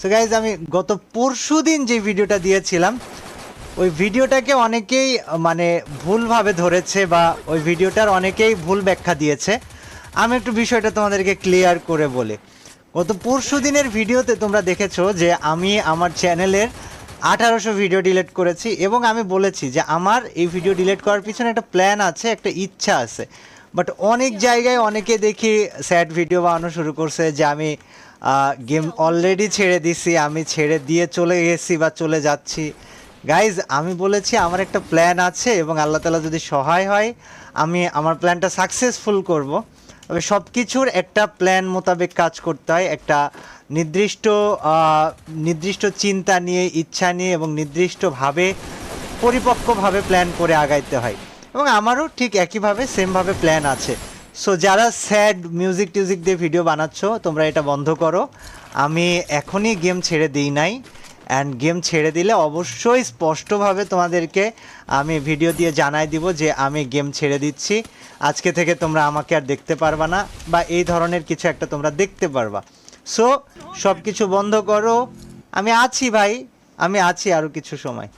So guys আমি গত পরশুদিন যে ভিডিওটা দিয়েছিলাম ওই ভিডিওটাকে অনেকেই মানে ভুলভাবে ধরেছে বা ওই ভিডিওটার অনেকেই ভুল ব্যাখ্যা দিয়েছে। আমি একটু বিষয়টা তোমাদেরকে ক্লিয়ার করে বলি। গত পরশুদিনের ভিডিওতে তোমরা দেখেছো যে আমি আমার চ্যানেলের 1800 ভিডিও ডিলিট করেছি এবং আমি বলেছি যে আমার এই ভিডিও ডিলিট করার পিছনে একটা প্ল্যান আছে, একটা ইচ্ছা আছে। বাট অনেক জায়গায় অনেকে দেখি স্যাড ভিডিও বানানো শুরু করছে যে আমি গেম অলরেডি ছেড়ে দিছি, আমি ছেড়ে দিয়ে চলে গেছি বা চলে যাচ্ছি। গাইজ আমি বলেছি আমার একটা প্ল্যান আছে এবং আল্লাহ তাআলা যদি সহায় হয় আমি আমার প্ল্যানটা সাকসেসফুল করব। তবে সব কিছুর একটা প্ল্যান মোতাবেক কাজ করতে হয়, একটা নির্দিষ্ট চিন্তা নিয়ে, ইচ্ছা নিয়ে এবং নির্দিষ্টভাবে পরিপক্কভাবে প্ল্যান করে আগাইতে হয়। এবং আমারও ঠিক একইভাবে সেমভাবে প্ল্যান আছে। সো যারা স্যাড মিউজিক টিউজিক দিয়ে ভিডিও বানাচ্ছো তোমরা এটা বন্ধ করো। আমি এখনই গেম ছেড়ে দিই নাই, অ্যান্ড গেম ছেড়ে দিলে অবশ্যই স্পষ্টভাবে তোমাদেরকে আমি ভিডিও দিয়ে জানাই দিব যে আমি গেম ছেড়ে দিচ্ছি, আজকে থেকে তোমরা আমাকে আর দেখতে পারবা না বা এই ধরনের কিছু একটা তোমরা দেখতে পারবা। সো সব কিছু বন্ধ করো, আমি আছি ভাই, আমি আছি আরও কিছু সময়।